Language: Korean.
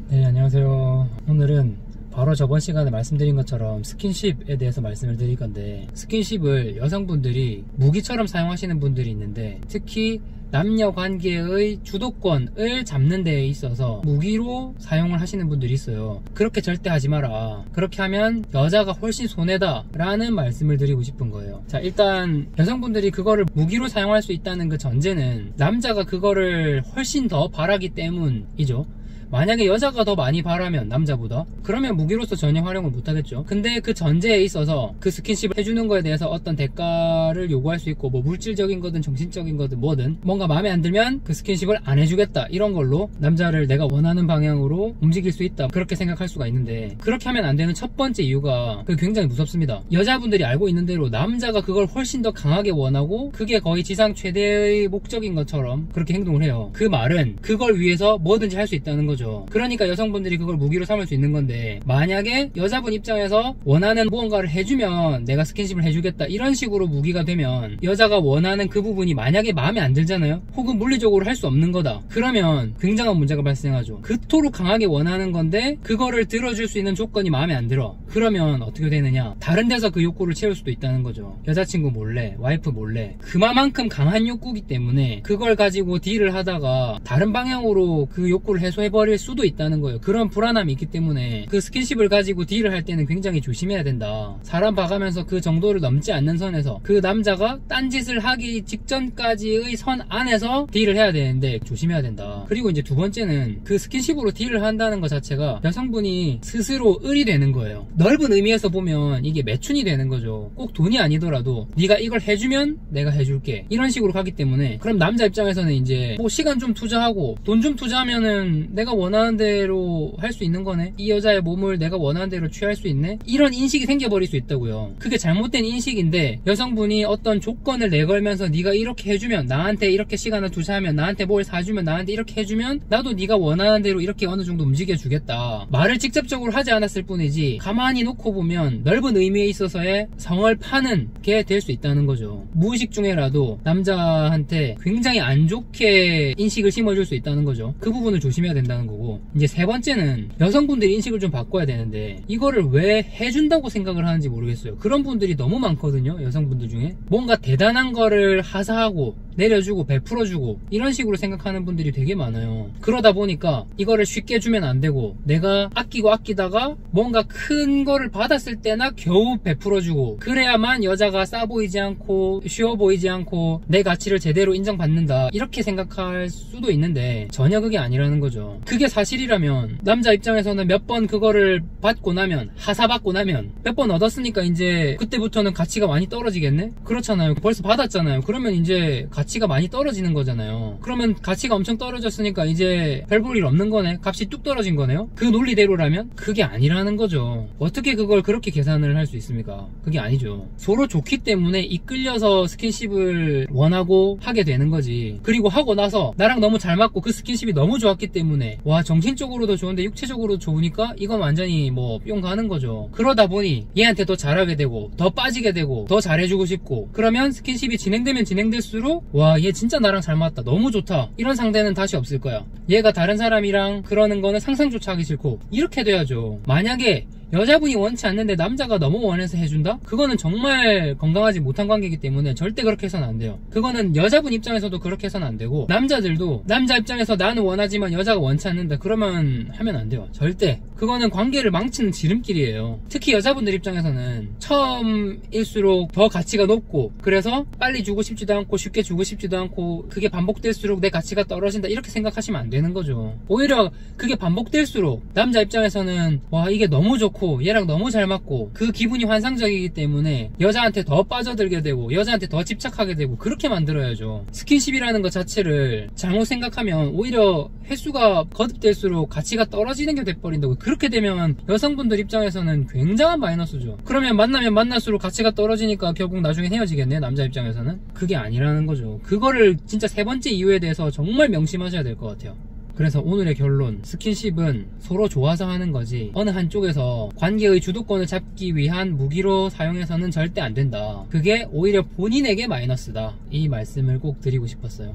네, 안녕하세요. 오늘은 바로 저번 시간에 말씀드린 것처럼 스킨십에 대해서 말씀을 드릴 건데, 스킨십을 여성분들이 무기처럼 사용하시는 분들이 있는데, 특히 남녀 관계의 주도권을 잡는 데에 있어서 무기로 사용을 하시는 분들이 있어요. 그렇게 절대 하지 마라. 그렇게 하면 여자가 훨씬 손해다 라는 말씀을 드리고 싶은 거예요. 자, 일단 여성분들이 그거를 무기로 사용할 수 있다는 그 전제는 남자가 그거를 훨씬 더 바라기 때문이죠. 만약에 여자가 더 많이 바라면 남자보다, 그러면 무기로서 전혀 활용을 못하겠죠. 근데 그 전제에 있어서 그 스킨십을 해주는 거에 대해서 어떤 대가를 요구할 수 있고, 뭐 물질적인 거든 정신적인 거든 뭐든 뭔가 마음에 안 들면 그 스킨십을 안 해주겠다, 이런 걸로 남자를 내가 원하는 방향으로 움직일 수 있다, 그렇게 생각할 수가 있는데, 그렇게 하면 안 되는 첫 번째 이유가 굉장히 무섭습니다. 여자분들이 알고 있는 대로 남자가 그걸 훨씬 더 강하게 원하고 그게 거의 지상 최대의 목적인 것처럼 그렇게 행동을 해요. 그 말은 그걸 위해서 뭐든지 할 수 있다는 거죠. 그러니까 여성분들이 그걸 무기로 삼을 수 있는 건데, 만약에 여자분 입장에서 원하는 무언가를 해주면 내가 스킨십을 해주겠다, 이런 식으로 무기가 되면 여자가 원하는 그 부분이 만약에 마음에 안 들잖아요. 혹은 물리적으로 할 수 없는 거다. 그러면 굉장한 문제가 발생하죠. 그토록 강하게 원하는 건데 그거를 들어줄 수 있는 조건이 마음에 안 들어. 그러면 어떻게 되느냐, 다른 데서 그 욕구를 채울 수도 있다는 거죠. 여자친구 몰래, 와이프 몰래. 그만큼 강한 욕구기 때문에 그걸 가지고 딜을 하다가 다른 방향으로 그 욕구를 해소해버릴 수도 있다는 거예요. 그런 불안함이 있기 때문에 그 스킨십을 가지고 딜을 할 때는 굉장히 조심해야 된다. 사람 봐가면서 그 정도를 넘지 않는 선에서, 그 남자가 딴짓을 하기 직전까지의 선 안에서 딜을 해야 되는데 조심해야 된다. 그리고 이제 두 번째는 그 스킨십으로 딜을 한다는 것 자체가 여성분이 스스로 을이 되는 거예요. 넓은 의미에서 보면 이게 매춘이 되는 거죠. 꼭 돈이 아니더라도 네가 이걸 해주면 내가 해줄게, 이런 식으로 가기 때문에, 그럼 남자 입장에서는 이제 뭐 시간 좀 투자하고 돈 좀 투자하면은 내가 원하는 대로 할 수 있는 거네, 이 여자의 몸을 내가 원하는 대로 취할 수 있네, 이런 인식이 생겨버릴 수 있다고요. 그게 잘못된 인식인데, 여성분이 어떤 조건을 내걸면서 네가 이렇게 해주면, 나한테 이렇게 시간을 투자하면, 나한테 뭘 사주면, 나한테 이렇게 해주면 나도 네가 원하는 대로 이렇게 어느 정도 움직여주겠다, 말을 직접적으로 하지 않았을 뿐이지 가만히 놓고 보면 넓은 의미에 있어서의 성을 파는 게 될 수 있다는 거죠. 무의식 중에라도 남자한테 굉장히 안 좋게 인식을 심어줄 수 있다는 거죠. 그 부분을 조심해야 된다는 거고, 이제 세 번째는 여성분들이 인식을 좀 바꿔야 되는데, 이거를 왜 해준다고 생각을 하는지 모르겠어요. 그런 분들이 너무 많거든요, 여성분들 중에. 뭔가 대단한 거를 하사하고 내려주고 베풀어주고 이런 식으로 생각하는 분들이 되게 많아요. 그러다 보니까 이거를 쉽게 주면 안 되고, 내가 아끼고 아끼다가 뭔가 큰 거를 받았을 때나 겨우 베풀어주고, 그래야만 여자가 싸 보이지 않고 쉬워 보이지 않고 내 가치를 제대로 인정받는다, 이렇게 생각할 수도 있는데 전혀 그게 아니라는 거죠. 그게 사실이라면 남자 입장에서는 몇 번 그거를 받고 나면, 하사받고 나면 몇 번 얻었으니까 이제 그때부터는 가치가 많이 떨어지겠네? 그렇잖아요. 벌써 받았잖아요. 그러면 이제 가치가 많이 떨어지는 거잖아요. 그러면 가치가 엄청 떨어졌으니까 이제 별 볼 일 없는 거네, 값이 뚝 떨어진 거네요. 그 논리대로라면 그게 아니라는 거죠. 어떻게 그걸 그렇게 계산을 할 수 있습니까? 그게 아니죠. 서로 좋기 때문에 이끌려서 스킨십을 원하고 하게 되는 거지. 그리고 하고 나서 나랑 너무 잘 맞고 그 스킨십이 너무 좋았기 때문에, 와, 정신적으로도 좋은데 육체적으로도 좋으니까 이건 완전히 뭐 뿅 가는 거죠. 그러다 보니 얘한테 더 잘하게 되고 더 빠지게 되고 더 잘해주고 싶고, 그러면 스킨십이 진행되면 진행될수록, 와, 얘 진짜 나랑 잘 맞다, 너무 좋다, 이런 상대는 다시 없을 거야. 얘가 다른 사람이랑 그러는 거는 상상조차 하기 싫고, 이렇게 돼야죠. 만약에 여자분이 원치 않는데 남자가 너무 원해서 해준다? 그거는 정말 건강하지 못한 관계이기 때문에 절대 그렇게 해서는 안 돼요. 그거는 여자분 입장에서도 그렇게 해서는 안 되고, 남자들도 남자 입장에서 나는 원하지만 여자가 원치 않는다, 그러면 하면 안 돼요. 절대. 그거는 관계를 망치는 지름길이에요. 특히 여자분들 입장에서는 처음일수록 더 가치가 높고, 그래서 빨리 주고 싶지도 않고 쉽게 주고 싶지도 않고, 그게 반복될수록 내 가치가 떨어진다, 이렇게 생각하시면 안 되는 거죠. 오히려 그게 반복될수록 남자 입장에서는, 와, 이게 너무 좋고 얘랑 너무 잘 맞고, 그 기분이 환상적이기 때문에 여자한테 더 빠져들게 되고 여자한테 더 집착하게 되고, 그렇게 만들어야죠. 스킨십이라는 것 자체를 잘못 생각하면 오히려 횟수가 거듭될수록 가치가 떨어지는 게 돼버린다고. 그렇게 되면 여성분들 입장에서는 굉장한 마이너스죠. 그러면 만나면 만날수록 가치가 떨어지니까 결국 나중에 헤어지겠네, 남자 입장에서는. 그게 아니라는 거죠. 그거를 진짜 세 번째 이유에 대해서 정말 명심하셔야 될 것 같아요. 그래서 오늘의 결론, 스킨십은 서로 좋아서 하는 거지 어느 한쪽에서 관계의 주도권을 잡기 위한 무기로 사용해서는 절대 안 된다. 그게 오히려 본인에게 마이너스다. 이 말씀을 꼭 드리고 싶었어요.